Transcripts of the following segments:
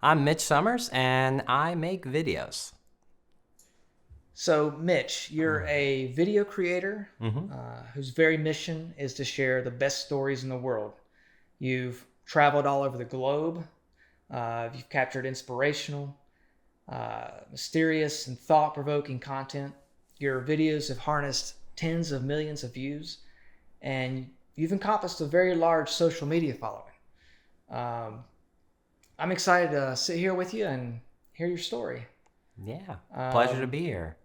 I'm Mitch Summers, and I make videos. So, Mitch, you're a video creator hmm whose very mission is to share the best stories in the world. You've traveled all over the globe. You've captured inspirational, mysterious, and thought provoking content. Your videos have harnessed tens of millions of views, and you've encompassed a very large social media following. Um, I'm excited to sit here with you and hear your story. Yeah, pleasure to Um, be here.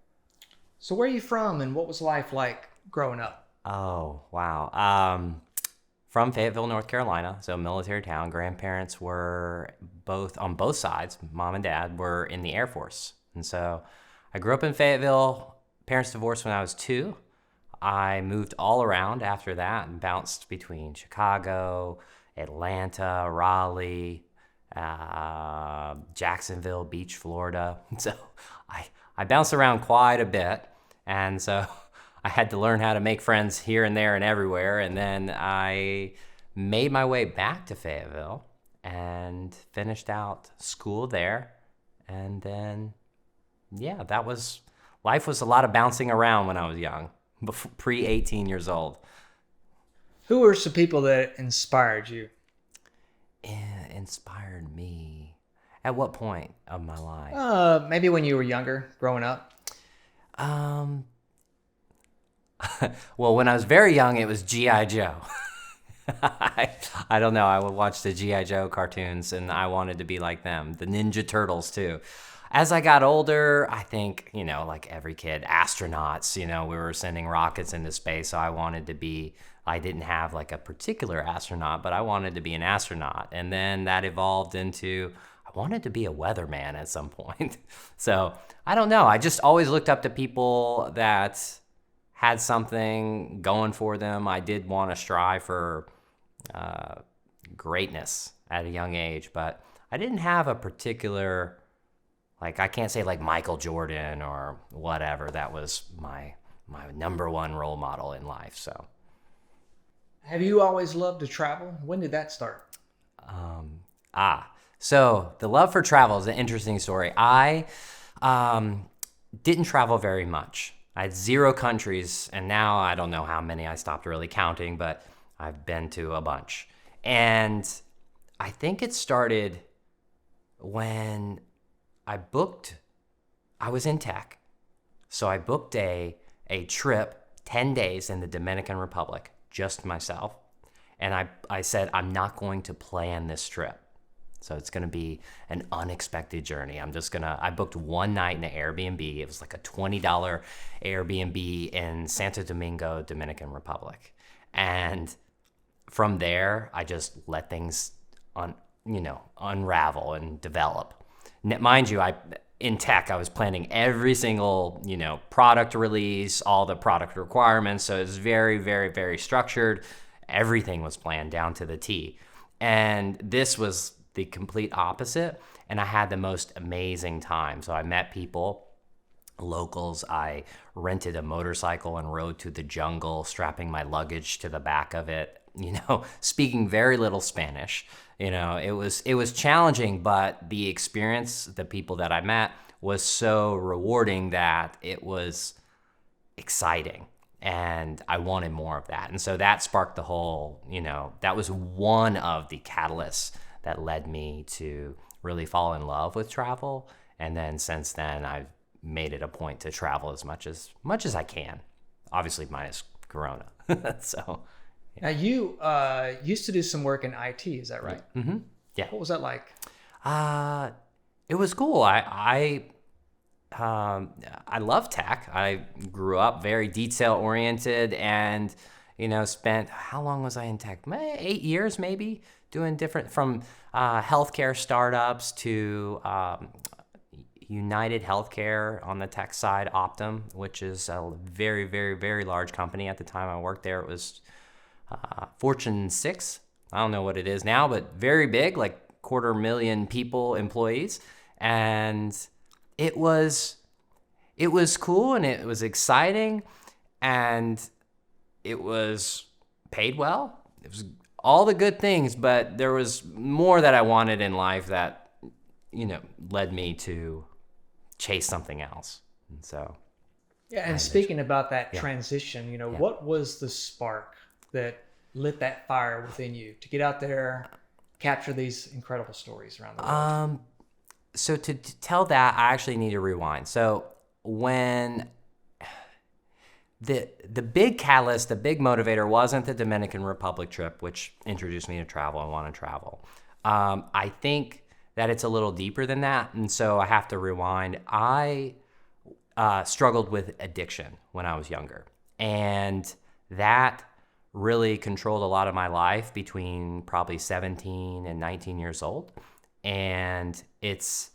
so, where are you from, and what was life like growing up? Oh, wow. From Fayetteville, North Carolina, so military town. Grandparents were both on both sides. Mom and dad were in the Air Force, and so I grew up in Fayetteville. Parents divorced when I was 2. I moved all around after that and bounced between Chicago, Atlanta, Raleigh, Jacksonville Beach, Florida. So I bounced around quite a bit, and so I had to learn how to make friends here and there and everywhere. And then I made my way back to Fayetteville and finished out school there. And then, yeah, that was life was a lot of bouncing around when I was young, pre 18 years old. Who were some people that inspired you? Inspired me. At what point of my life? Maybe when you were younger, growing up. Um, well, when I was very young, it was G.I. Joe. I don't know. I would watch the G.I. Joe cartoons and I wanted to be like them. The Ninja Turtles, too. As I got older, I think, like every kid, astronauts, we were sending rockets into space. So I didn't have like a particular astronaut, but I wanted to be an astronaut. And then that evolved into, I wanted to be a weatherman at some point. So I don't know. I just always looked up to people that had something going for them. I did want to strive for uh, greatness at a young age, but I didn't have a particular, like, I can't say like Michael Jordan or whatever. That was my number one role model in life. So, Have you always loved to travel? When did that start? um, so the love for travel is an interesting story. I um, didn't travel very much. I had 0 countries, and now I don't know how many. I stopped really counting, but I've been to a bunch. And I think it started when I booked, I was in tech. So I booked a trip, 10 days in the Dominican Republic, just myself. And I said, I'm not going to plan this trip. So it's going to be an unexpected journey. I booked one night in an Airbnb. It was like a $20 Airbnb in Santo Domingo, Dominican Republic. And from there, I just let things unravel and develop. Mind you, in tech, I was planning every single, product release, all the product requirements. So it was very, very, very structured. Everything was planned down to the T. And this was the complete opposite. And I had the most amazing time. So I met people, locals. I rented a motorcycle and rode to the jungle, strapping my luggage to the back of it, speaking very little Spanish. It was challenging, but the experience, the people that I met was so rewarding that it was exciting and I wanted more of that. And so that sparked the whole, that was one of the catalysts that led me to really fall in love with travel. And then since then, I've made it a point to travel as much as I can. Obviously, minus Corona. So, Now, you used to do some work in IT, is that right? yeah. What was that like? Uh, it was cool. I love tech. I grew up very detail oriented and, spent, how long was I in tech? 8 years maybe, doing different, from healthcare startups to United Healthcare on the tech side, Optum, which is a very, very, very large company. At the time I worked there, it was Fortune 6. I don't know what it is now, but very big, like 250,000 people, employees. And it was cool and it was exciting and it was paid well. It was all the good things, but there was more that I wanted in life that led me to chase something else. And so, Yeah, and speaking about that Yeah. transition, Yeah. what was the spark that lit that fire within you to get out there, capture these incredible stories around the world? So to tell that, I actually need to rewind. So when the big catalyst, the big motivator wasn't the Dominican Republic trip, which introduced me to travel and want to travel. I think that it's a little deeper than that, and so I have to rewind. I struggled with addiction when I was younger, and that really controlled a lot of my life between probably 17 and 19 years old. And it's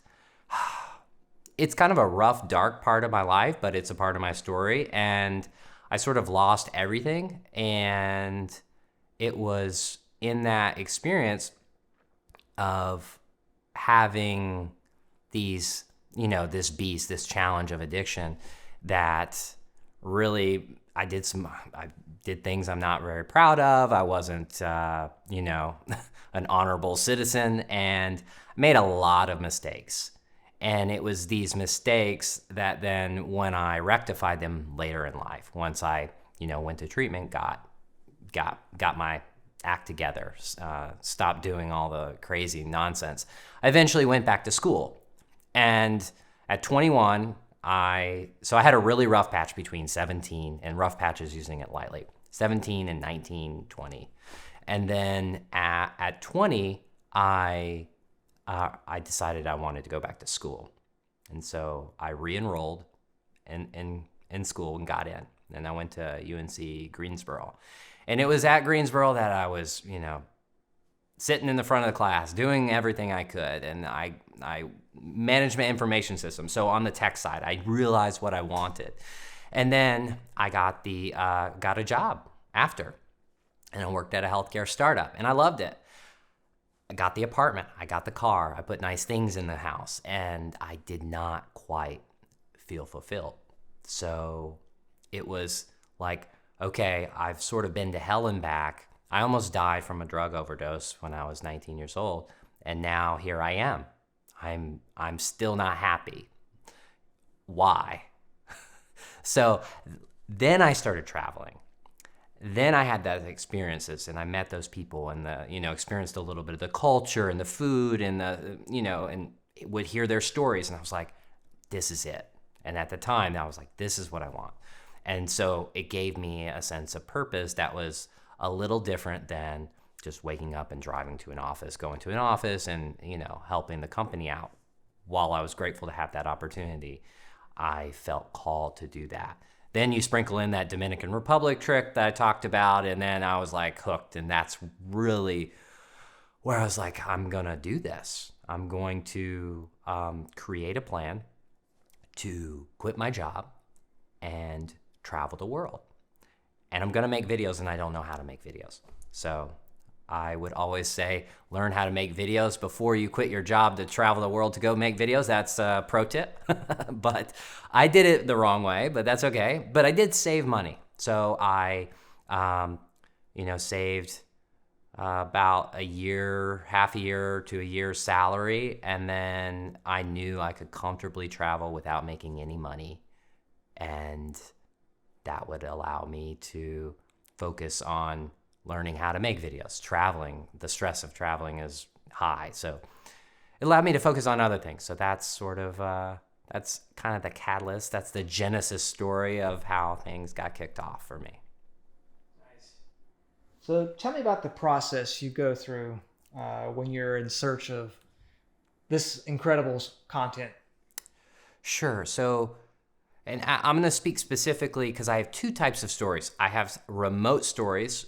kind of a rough, dark part of my life, but it's a part of my story. And I sort of lost everything. And it was in that experience of having these, this beast, this challenge of addiction that really I did things I'm not very proud of. I wasn't, an honorable citizen, and made a lot of mistakes. And it was these mistakes that then, when I rectified them later in life, once I, went to treatment, got my act together, stopped doing all the crazy nonsense. I eventually went back to school, and at 21, I had a really rough patch between 17, and rough patch is using it lightly, 17 and 19, 20. And then at 20, I decided I wanted to go back to school. And so I re-enrolled in school and got in. And I went to UNC Greensboro. And it was at Greensboro that I was, sitting in the front of the class, doing everything I could. And I management information system. So on the tech side, I realized what I wanted. And then I got a job after. And I worked at a healthcare startup. And I loved it. I got the apartment. I got the car. I put nice things in the house. And I did not quite feel fulfilled. So it was like, okay, I've sort of been to hell and back. I almost died from a drug overdose when I was 19 years old. And now here I am. I'm still not happy. Why? So then I started traveling. Then I had those experiences, and I met those people, and experienced a little bit of the culture and the food, and and would hear their stories, and I was like, this is it. And at the time, I was like, this is what I want. And so it gave me a sense of purpose that was a little different than just waking up and driving to an office, going to an office, and helping the company out. While I was grateful to have that opportunity, I felt called to do that. Then you sprinkle in that Dominican Republic trip that I talked about, and then I was like hooked. And that's really where I was like, I'm going to do this. I'm going to create a plan to quit my job and travel the world. And I'm going to make videos, and I don't know how to make videos. So I would always say, learn how to make videos before you quit your job to travel the world to go make videos. That's a pro tip. But I did it the wrong way, but that's okay. But I did save money. So I, saved about half a year to a year's salary. And then I knew I could comfortably travel without making any money. And that would allow me to focus on learning how to make videos. Traveling, the stress of traveling is high. So it allowed me to focus on other things. So that's that's kind of the catalyst. That's the genesis story of how things got kicked off for me. Nice. So tell me about the process you go through when you're in search of this incredible content. Sure. So, and I'm going to speak specifically because I have two types of stories. I have remote stories,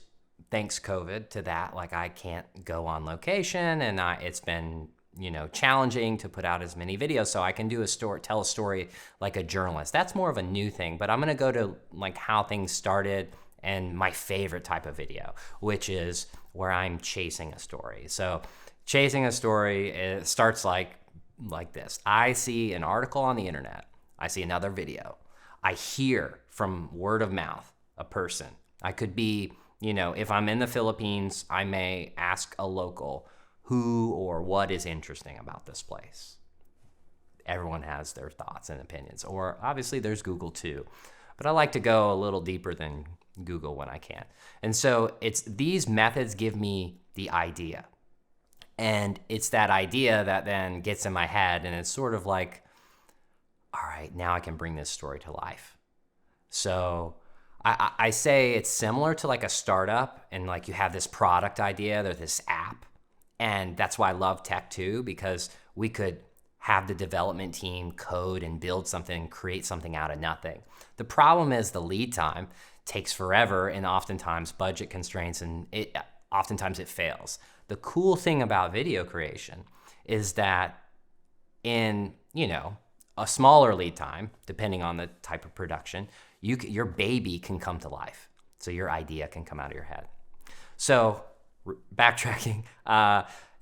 thanks COVID to that. Like, I can't go on location, and it's been, challenging to put out as many videos. So I can tell a story like a journalist. That's more of a new thing, but I'm going to go to like how things started and my favorite type of video, which is where I'm chasing a story. So chasing a story, it starts like this. I see an article on the internet. I see another video. I hear from word of mouth a person. I could be, if I'm in the Philippines, I may ask a local who or what is interesting about this place. everyone has their thoughts and opinions. Or obviously there's Google too, but I like to go a little deeper than Google when I can. And so it's these methods give me the idea. And it's that idea that then gets in my head, and it's sort of like, all right, now I can bring this story to life. So I say it's similar to like a startup, and like you have this product idea, there's this app. And that's why I love tech too, because we could have the development team code and build something, create something out of nothing. The problem is the lead time takes forever, and oftentimes budget constraints, and oftentimes it fails. The cool thing about video creation is that in, a smaller lead time, depending on the type of production, your baby can come to life. So your idea can come out of your head. So backtracking.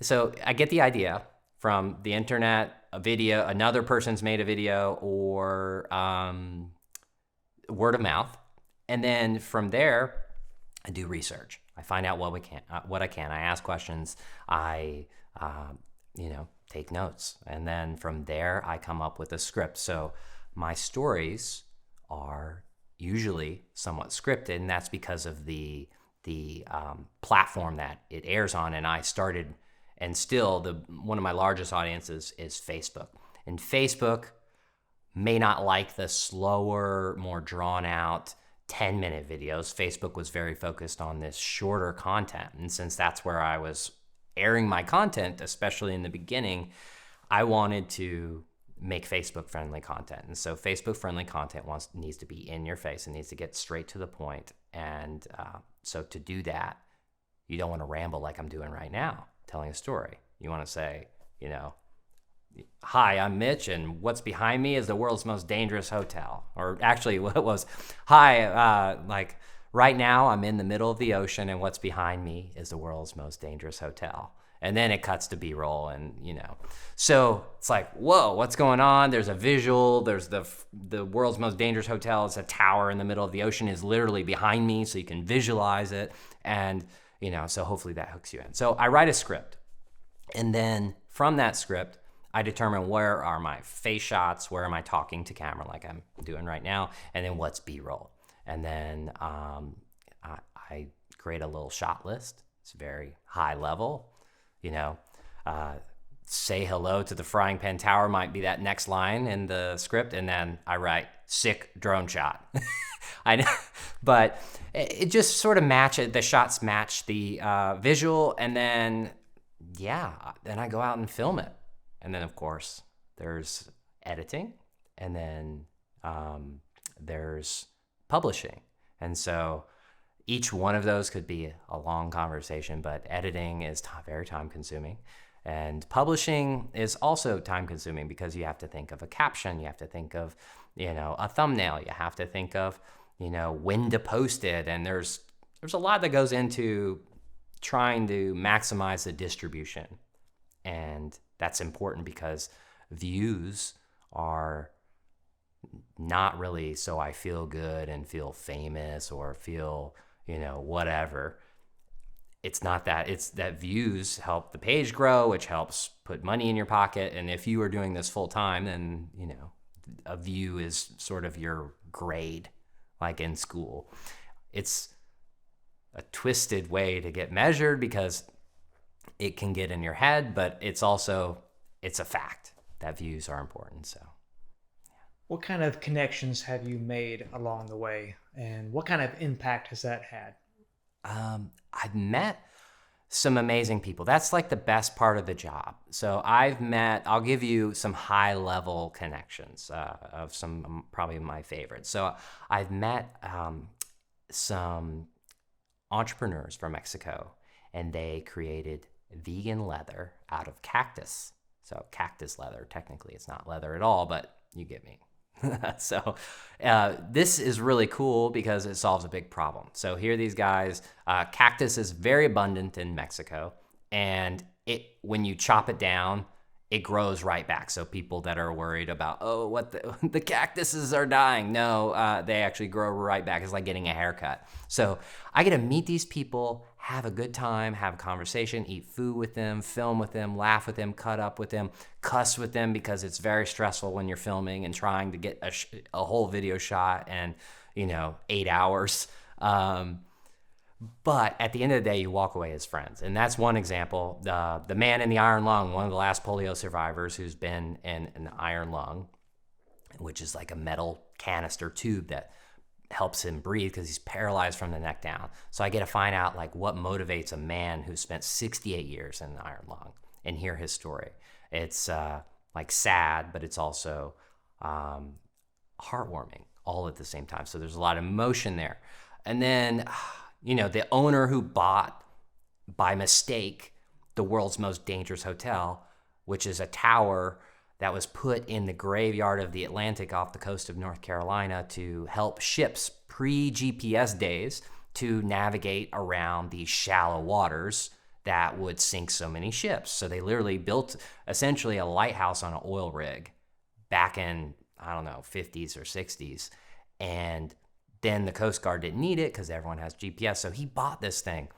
So I get the idea from the internet, a video, another person's made a video, or word of mouth. And then from there, I do research. I find out what I can. I ask questions. I, take notes. And then from there, I come up with a script. So my stories are usually somewhat scripted, and that's because of the platform that it airs on. And I started, and still one of my largest audiences is Facebook. And Facebook may not like the slower, more drawn out 10-minute videos. Facebook was very focused on this shorter content. And since that's where I was airing my content, especially in the beginning, I wanted to make Facebook friendly content. And so Facebook friendly content needs to be in your face. It needs to get straight to the point. And so to do that, you don't want to ramble like I'm doing right now, telling a story. You want to say, hi, I'm Mitch, and what's behind me is the world's most dangerous hotel. Or actually, what it was, hi, right now I'm in the middle of the ocean, and what's behind me is the world's most dangerous hotel. And then it cuts to B-roll, and so it's like, whoa, what's going on? There's a visual. There's the world's most dangerous hotel. It's a tower in the middle of the ocean, is literally behind me, so you can visualize it. And so hopefully that hooks you in. So I write a script, and then from that script, I determine where are my face shots, where am I talking to camera like I'm doing right now, and then what's B-roll. And then I create a little shot list. It's very high level. Say hello to the frying pan tower might be that next line in the script, and then I write sick drone shot. I know, but it just sort of matches, the shots match the visual, and then then I go out and film it. And then, of course, there's editing, and then there's publishing. And so each one of those could be a long conversation, but editing is very time-consuming. And publishing is also time-consuming because you have to think of a caption, you have to think of, a thumbnail, you have to think of, when to post it. And there's a lot that goes into trying to maximize the distribution. And that's important because views are not really so I feel good and feel famous or feel, whatever. It's not that. It's that views help the page grow, which helps put money in your pocket. And if you are doing this full time, then, a view is sort of your grade, like in school. It's a twisted way to get measured because it can get in your head, but it's a fact that views are important. So what kind of connections have you made along the way, and what kind of impact has that had? I've met some amazing people. That's like the best part of the job. So I'll give you some high level connections of some probably my favorites. So I've met some entrepreneurs from Mexico, and they created vegan leather out of cactus. So cactus leather, technically it's not leather at all, but you get me. So this is really cool because it solves a big problem. So here are these guys, cactus is very abundant in Mexico, and when you chop it down, it grows right back. So people that are worried about, oh, what the cactuses are dying. No, they actually grow right back. It's like getting a haircut. So I get to meet these people, have a good time, have a conversation, eat food with them, film with them, laugh with them, cut up with them, cuss with them, because it's very stressful when you're filming and trying to get a whole video shot and, 8 hours. But at the end of the day, you walk away as friends. And that's one example. The man in the iron lung, one of the last polio survivors who's been in an iron lung, which is like a metal canister tube that helps him breathe because he's paralyzed from the neck down. So I get to find out like what motivates a man who spent 68 years in an iron lung and hear his story. It's like sad, but it's also heartwarming all at the same time. So there's a lot of emotion there. And then the owner who bought by mistake the world's most dangerous hotel, which is a tower that was put in the graveyard of the Atlantic off the coast of North Carolina to help ships pre-GPS days to navigate around these shallow waters that would sink so many ships. So they literally built essentially a lighthouse on an oil rig back in, 50s or 60s. And then the Coast Guard didn't need it because everyone has GPS. So he bought this thing.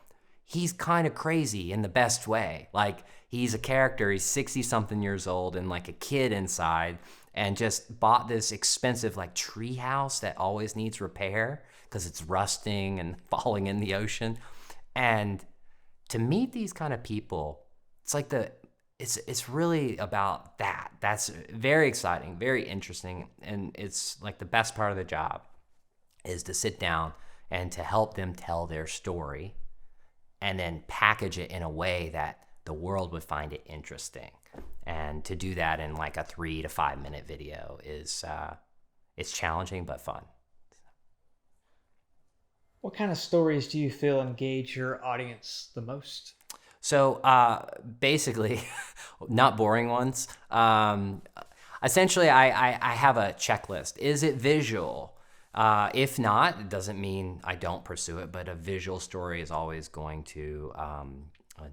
He's kind of crazy in the best way. Like, he's a character. He's 60-something years old and like a kid inside, and just bought this expensive like tree house that always needs repair because it's rusting and falling in the ocean. And to meet these kind of people, it's like it's really about that. That's very exciting, very interesting. And it's like the best part of the job is to sit down and to help them tell their story and then package it in a way that the world would find it interesting. And to do that in like a 3 to 5 minute video is it's challenging but fun. What kind of stories do you feel engage your audience the most? So basically, not boring ones. Essentially, I have a checklist. Is it visual? If not, it doesn't mean I don't pursue it, but a visual story is always going to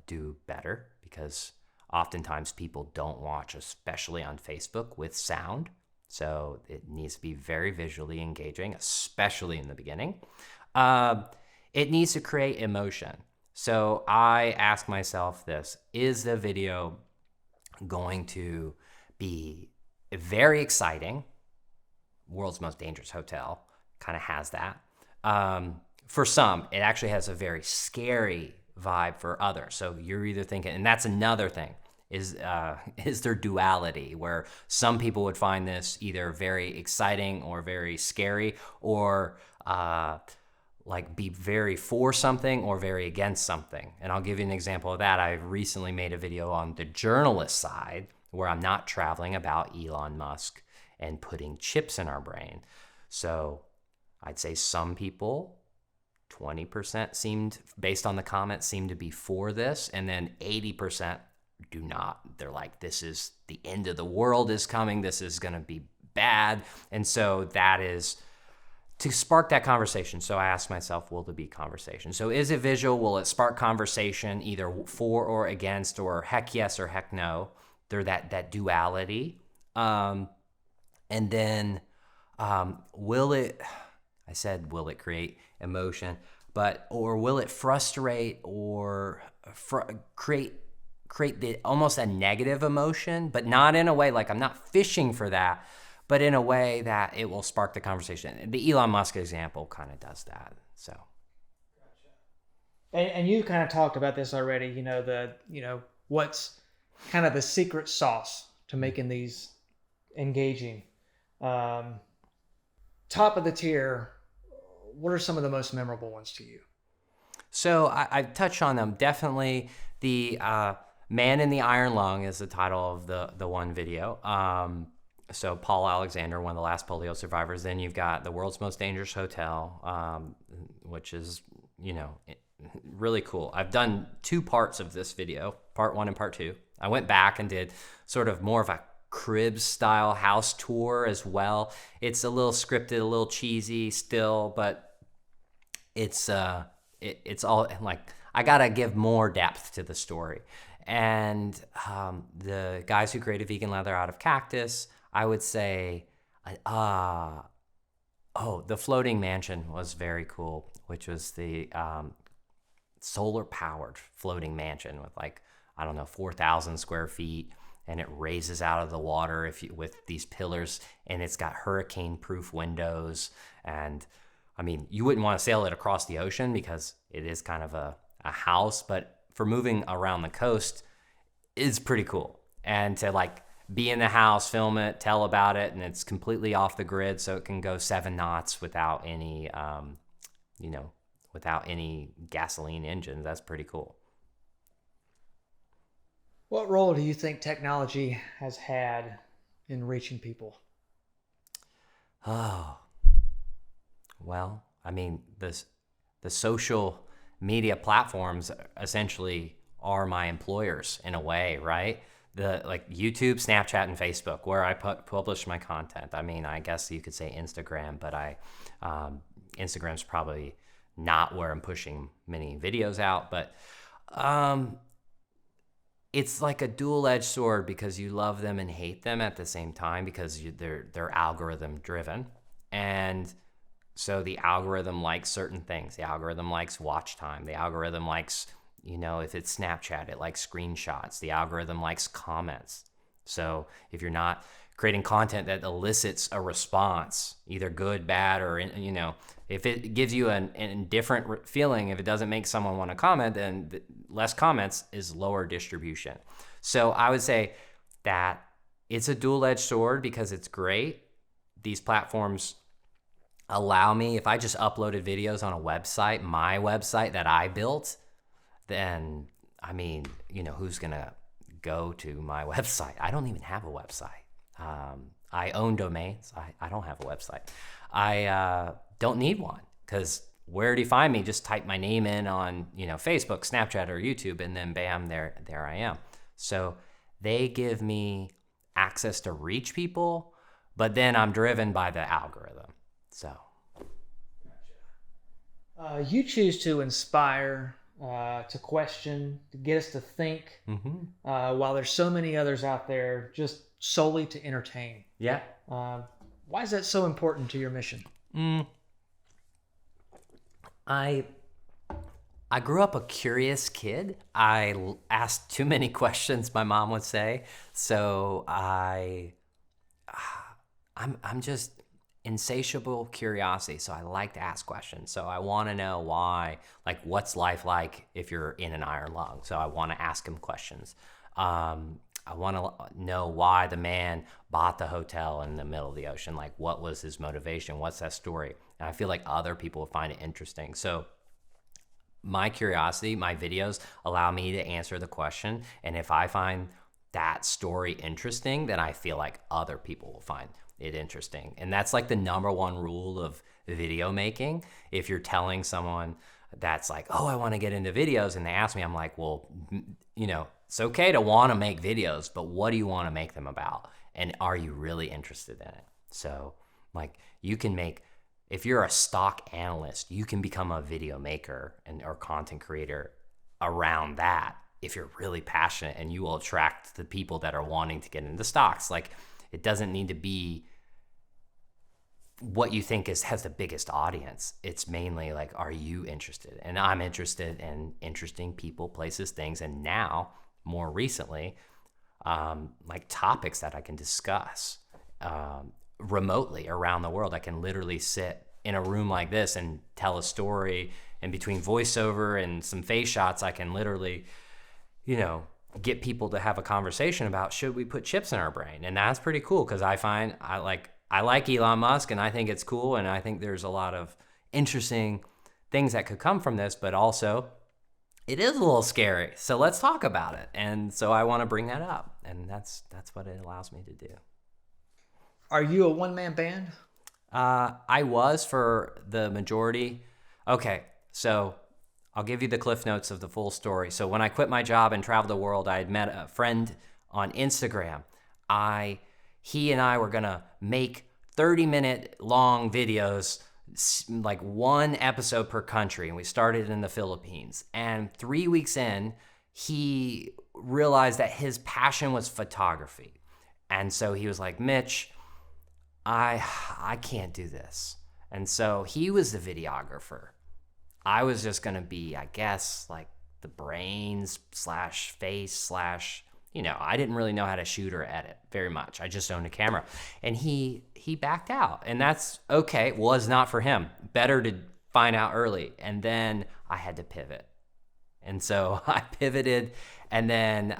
do better, because oftentimes people don't watch, especially on Facebook, with sound. So it needs to be very visually engaging, especially in the beginning. It needs to create emotion. So I ask myself this: is the video going to be very exciting? World's Most Dangerous Hotel kind of has that. For some, it actually has a very scary vibe for others. So you're either thinking, and that's another thing, is there duality, where some people would find this either very exciting or very scary, or like be very for something or very against something. And I'll give you an example of that. I recently made a video on the journalist side where I'm not traveling, about Elon Musk and putting chips in our brain. So I'd say some people, 20% seemed, based on the comments, seemed to be for this, and then 80% do not. They're like, this is the end of the world is coming, this is going to be bad. And so that is to spark that conversation. So I ask myself, will there be conversation? So is it visual? Will it spark conversation, either for or against, or heck yes or heck no? They're that duality. And then will it create emotion, or will it frustrate or create the almost a negative emotion, but not in a way like I'm not fishing for that, but in a way that it will spark the conversation. The Elon Musk example kind of does that. So. Gotcha. And you kind of talked about this already, what's kind of the secret sauce to making these engaging. Top of the tier, what are some of the most memorable ones to you? So I've touched on them. Definitely the Man in the Iron Lung is the title of the one video. So Paul Alexander, one of the last polio survivors. Then you've got the World's Most Dangerous Hotel, which is, really cool. I've done 2 parts of this video, part 1 and part 2. I went back and did sort of more of a crib style house tour as well. It's a little scripted, a little cheesy still, but it's all like, I gotta give more depth to the story. And the guys who created vegan leather out of cactus, I would say, the floating mansion was very cool, which was the solar powered floating mansion with like, I don't know, 4,000 square feet. And it raises out of the water with these pillars, and it's got hurricane proof windows. And I mean, you wouldn't want to sail it across the ocean because it is kind of a house, but for moving around the coast is pretty cool. And to like be in the house, film it, tell about it, and it's completely off the grid, so it can go 7 knots without any, without any gasoline engines. That's pretty cool. What role do you think technology has had in reaching people? Oh, well, I mean, the social media platforms essentially are my employers in a way, right? The like YouTube, Snapchat, and Facebook, where I publish my content. I mean, I guess you could say Instagram, but Instagram's probably not where I'm pushing many videos out. But it's like a dual-edged sword because you love them and hate them at the same time because they're algorithm driven, and so the algorithm likes certain things. The algorithm likes watch time. The algorithm likes, if it's Snapchat, it likes screenshots. The algorithm likes comments. So if you're not creating content that elicits a response, either good, bad, or, if it gives you an indifferent feeling, if it doesn't make someone want to comment, then less comments is lower distribution. So I would say that it's a dual-edged sword because it's great. These platforms allow me, if I just uploaded videos on a website, my website that I built, then, I mean, who's going to go to my website? I don't even have a website. I own domains. I don't have a website. I don't need one because where do you find me? Just type my name in on, Facebook, Snapchat, or YouTube, and then bam, there I am. So they give me access to reach people, but then I'm driven by the algorithm. So, you choose to inspire, to question, to get us to think, while there's so many others out there just solely to entertain. Yeah. Why is that so important to your mission? I grew up a curious kid. I asked too many questions, my mom would say. So I'm just insatiable curiosity. So I like to ask questions. So I want to know why, like, what's life like if you're in an iron lung? So I want to ask him questions. I want to know why the man bought the hotel in the middle of the ocean. Like, what was his motivation? What's that story? And I feel like other people will find it interesting. So my curiosity, my videos allow me to answer the question. And if I find that story interesting, then I feel like other people will find it interesting. And that's like the number one rule of video making. If you're telling someone that's like, oh, I want to get into videos, and they ask me, I'm like, well, it's okay to want to make videos, but what do you want to make them about? And are you really interested in it? So like you can make, if you're a stock analyst, you can become a video maker or content creator around that if you're really passionate, and you will attract the people that are wanting to get into stocks. Like, it doesn't need to be what you think has the biggest audience. It's mainly like, are you interested? And I'm interested in interesting people, places, things, and now more recently, like topics that I can discuss remotely around the world. I can literally sit in a room like this and tell a story, and between voiceover and some face shots, I can literally, get people to have a conversation about, should we put chips in our brain? And that's pretty cool because I find I like Elon Musk, and I think it's cool, and I think there's a lot of interesting things that could come from this, but also it is a little scary. So let's talk about it. And so I want to bring that up, and that's what it allows me to do. Are you a one-man band? I was for the majority. Okay, so I'll give you the cliff notes of the full story. So when I quit my job and traveled the world, I had met a friend on Instagram. He and I were gonna make 30-minute long videos, like one episode per country, and we started in the Philippines. And 3 weeks in, he realized that his passion was photography. And so he was like, Mitch, I can't do this. And so he was the videographer. I was just going to be, I guess, like the brains slash face slash, I didn't really know how to shoot or edit very much. I just owned a camera. And he backed out. And that's okay. It was not for him. Better to find out early. And then I had to pivot. And so I pivoted, and then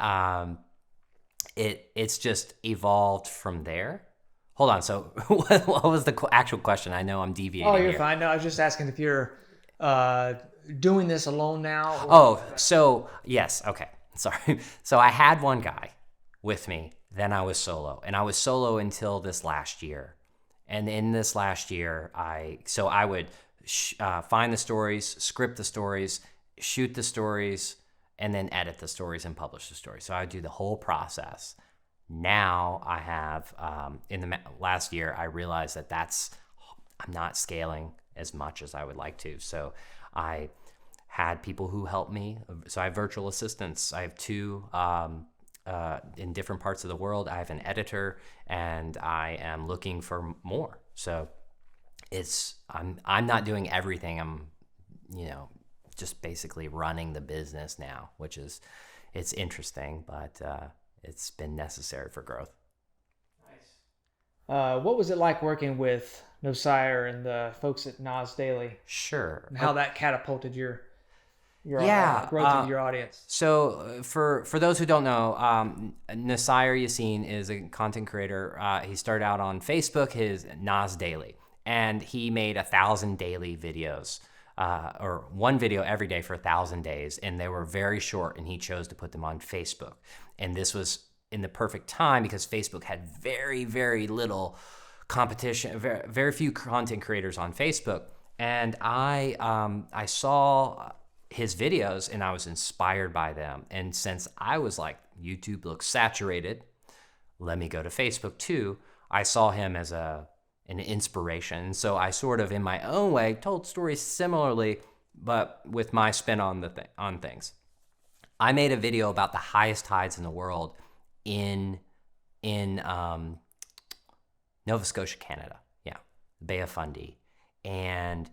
it's just evolved from there. Hold on. So what was the actual question? I know I'm deviating. Oh, you're here. fine. No, I was just asking if you're doing this alone now. Oh, so yes. Okay. Sorry. So I had one guy with me. Then I was solo, and I was solo until this last year. And in this last year, I would find the stories, script the stories, shoot the stories, and then edit the stories and publish the stories. So I would do the whole process. Now I have, in the last year, I realized that I'm not scaling as much as I would like to. So I had people who helped me. So I have virtual assistants. I have two in different parts of the world. I have an editor, and I am looking for more. So I'm not doing everything. I'm, just basically running the business now, which it's interesting, but it's been necessary for growth. Nice. What was it like working with Nosier and the folks at Nas Daily? Sure. And how that catapulted your Yeah, growth of your audience? So for those who don't know, Nasier Yassin is a content creator. He started out on Facebook, his Nas Daily, and he made 1,000 daily videos. Or one video every day for 1,000 days, and they were very short, and he chose to put them on Facebook. And this was in the perfect time because Facebook had very, very little competition, very, very few content creators on Facebook. And I saw his videos, and I was inspired by them. And since I was like, YouTube looks saturated, let me go to Facebook too, I saw him as an inspiration. So I sort of, in my own way, told stories similarly, but with my spin on on things. I made a video about the highest tides in the world in Nova Scotia, Canada. Yeah, Bay of Fundy. And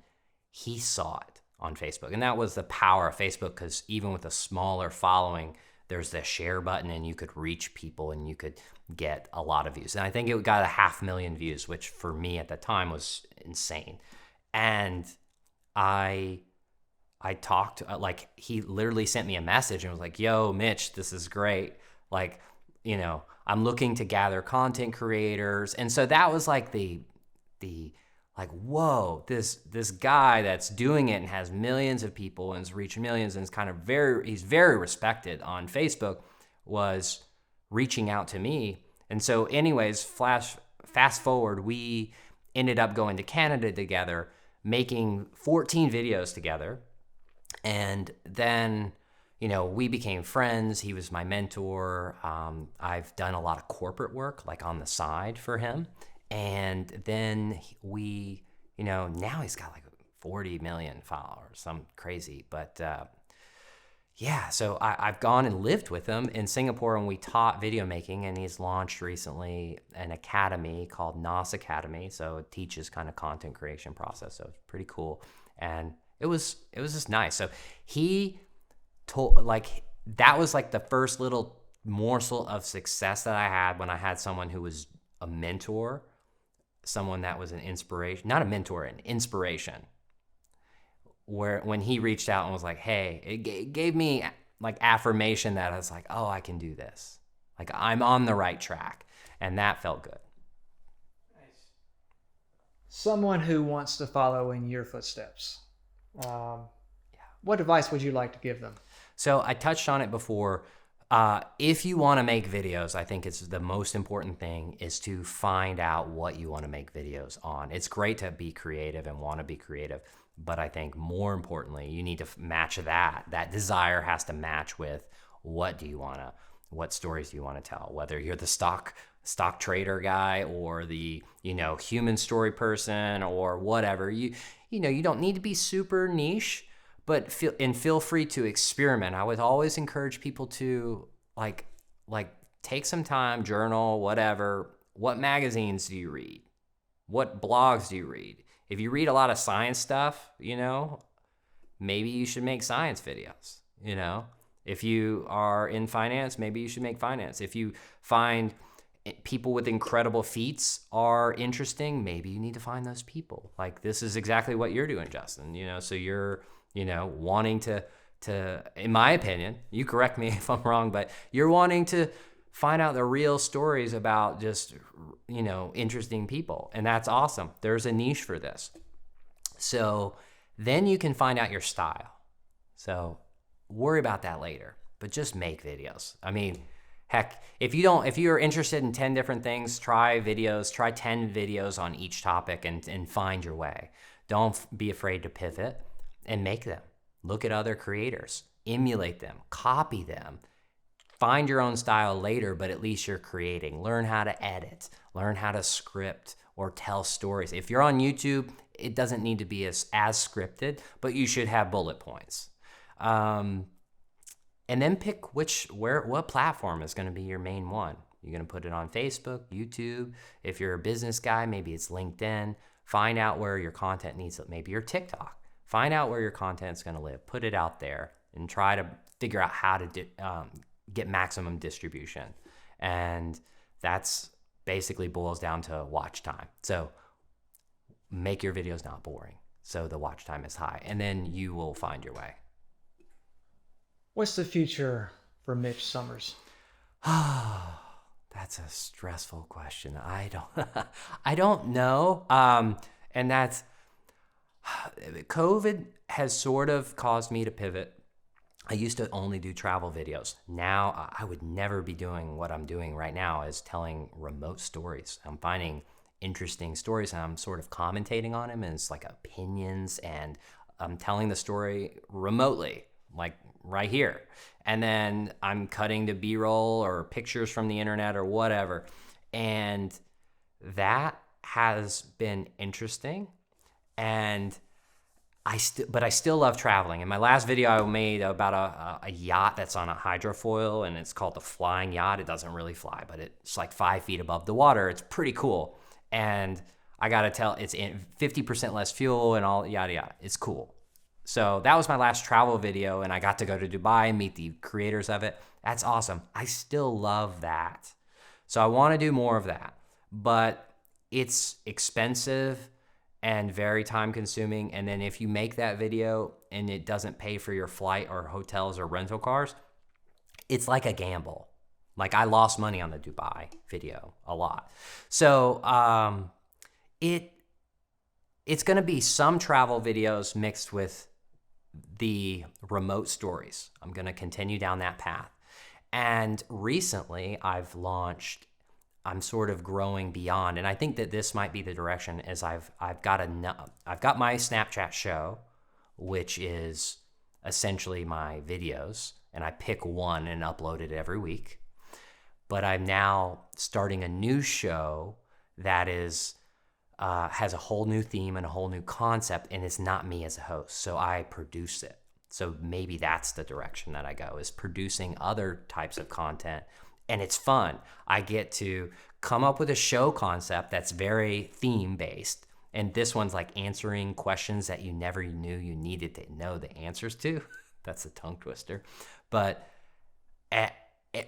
he saw it on Facebook. And that was the power of Facebook, because even with a smaller following, there's the share button, and you could reach people, and you could get a lot of views. And I think it got 500,000 views, which for me at the time was insane. And I talked, like, he literally sent me a message and was like, yo, Mitch, this is great. Like, I'm looking to gather content creators. And so that was like like, whoa, this guy that's doing it and has millions of people and has reached millions and is he's very respected on Facebook, was reaching out to me. And so anyways, fast forward, we ended up going to Canada together, making 14 videos together. And then, we became friends. He was my mentor. I've done a lot of corporate work, like on the side for him. And then we, now he's got like 40 million followers, some crazy. But yeah, so I've gone and lived with him in Singapore, and we taught video making, and he's launched recently an academy called Nas Academy. So it teaches kind of content creation process. So it's pretty cool. And it was just nice. So he told, like, that was like the first little morsel of success that I had when I had someone who was a mentor, someone that was an inspiration, not a mentor, an inspiration. Where when he reached out and was like, hey, it gave me like affirmation that I was like, oh, I can do this. Like, I'm on the right track. And that felt good. Nice. Someone who wants to follow in your footsteps, what advice would you like to give them? So I touched on it before. If you want to make videos, I think it's the most important thing is to find out what you want to make videos on. It's great to be creative and want to be creative, but I think more importantly, you need to match that. That desire has to match with what stories do you want to tell? Whether you're the stock trader guy or the, human story person or whatever. You don't need to be super niche, but feel free to experiment. I would always encourage people to like take some time, journal, whatever. What magazines do you read? What blogs do you read? If you read a lot of science stuff, maybe you should make science videos, If you are in finance, maybe you should make finance. If you find people with incredible feats are interesting, maybe you need to find those people. Like, this is exactly what you're doing, Justin, so you're, wanting to, in my opinion, you correct me if I'm wrong, but you're wanting to find out the real stories about just, interesting people. And that's awesome. There's a niche for this. So then you can find out your style. So worry about that later, but just make videos. I mean, heck, if you're interested in 10 different things, try 10 videos on each topic and find your way. Don't be afraid to pivot and make them. Look at other creators, emulate them, copy them, find your own style later, but at least you're creating. Learn how to edit, learn how to script or tell stories. If you're on YouTube, it doesn't need to be as scripted, but you should have bullet points. And then pick what platform is going to be your main one. You're going to put it on Facebook, YouTube. If you're a business guy, maybe it's LinkedIn. Find out where your content needs it. Maybe your TikTok. Find out where your content's going to live. Put it out there and try to figure out how to get maximum distribution. And that's basically boils down to watch time. So make your videos not boring, so the watch time is high, and then you will find your way. What's the future for Mitch Summers? That's a stressful question. I don't know. And that's COVID has sort of caused me to pivot. I used to only do travel videos. Now I would never be doing what I'm doing right now, is telling remote stories. I'm finding interesting stories and I'm sort of commentating on them, and it's like opinions, and I'm telling the story remotely, like right here. And then I'm cutting to B-roll or pictures from the internet or whatever. And that has been interesting. And I still love traveling. In my last video, I made about a yacht that's on a hydrofoil, and it's called the Flying Yacht. It doesn't really fly, but it's like 5 feet above the water. It's pretty cool. And I got to tell, it's 50% less fuel and all, yada, yada. It's cool. So that was my last travel video, and I got to go to Dubai and meet the creators of it. That's awesome. I still love that. So I want to do more of that, but it's expensive and very time consuming. And then if you make that video and it doesn't pay for your flight or hotels or rental cars, it's like a gamble. Like, I lost money on the Dubai video a lot. So it's going to be some travel videos mixed with the remote stories. I'm going to continue down that path. And recently I'm sort of growing beyond, and I think that this might be the direction, as I've got my Snapchat show, which is essentially my videos, and I pick one and upload it every week. But I'm now starting a new show that is has a whole new theme and a whole new concept, and it's not me as a host, so I produce it. So maybe that's the direction that I go, is producing other types of content. And it's fun. I get to come up with a show concept that's very theme-based. And this one's like answering questions that you never knew you needed to know the answers to. That's a tongue twister. But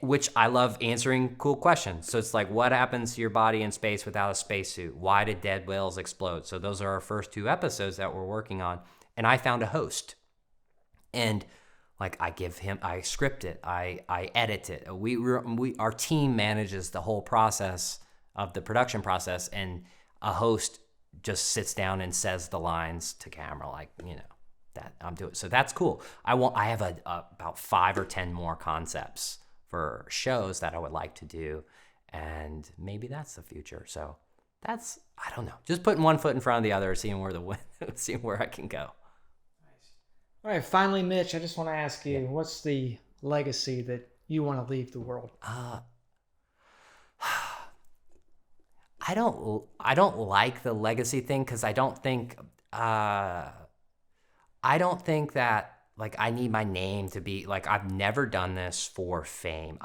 which I love answering cool questions. So it's like, what happens to your body in space without a spacesuit? Why did dead whales explode? So those are our first 2 episodes that we're working on. And I found a host. And like, I script it, I edit it. Our team manages the whole process of the production process, and a host just sits down and says the lines to camera, like, that I'm doing. So that's cool. I have about 5 or 10 more concepts for shows that I would like to do, and maybe that's the future. So that's, I don't know, just putting one foot in front of the other, seeing where I can go. All right, finally, Mitch, I just want to ask you, what's the legacy that you want to leave the world? I don't like the legacy thing, because I don't think I I don't think that like I need my name to be like, I've never done this for fame.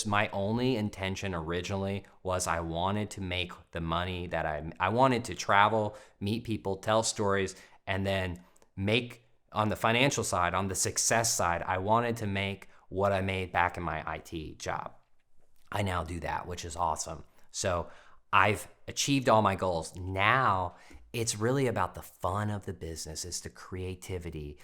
My only intention originally was I wanted to make the money that I wanted to travel, meet people, tell stories, and then make, on the financial side, on the success side, I wanted to make what I made back in my IT job. I now do that, which is awesome. So I've achieved all my goals. Now it's really about the fun of the business, it's the creativity.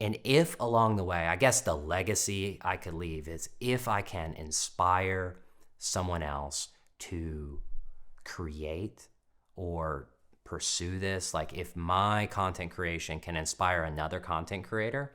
And if along the way, I guess the legacy I could leave is if I can inspire someone else to create or pursue this, like if my content creation can inspire another content creator,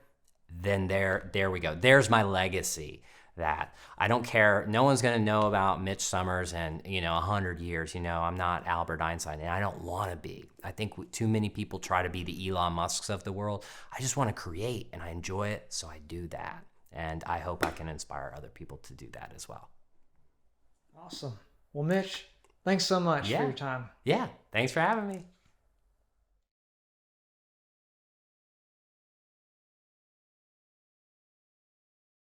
then there we go. There's my legacy. That I don't care. No one's gonna know about Mitch Summers in 100 years. I'm not Albert Einstein, and I don't want to be. I think too many people try to be the Elon Musks of the world. I just want to create, and I enjoy it, so I do that. And I hope I can inspire other people to do that as well. Awesome. Well, Mitch, thanks so much for your time. Yeah. Thanks for having me.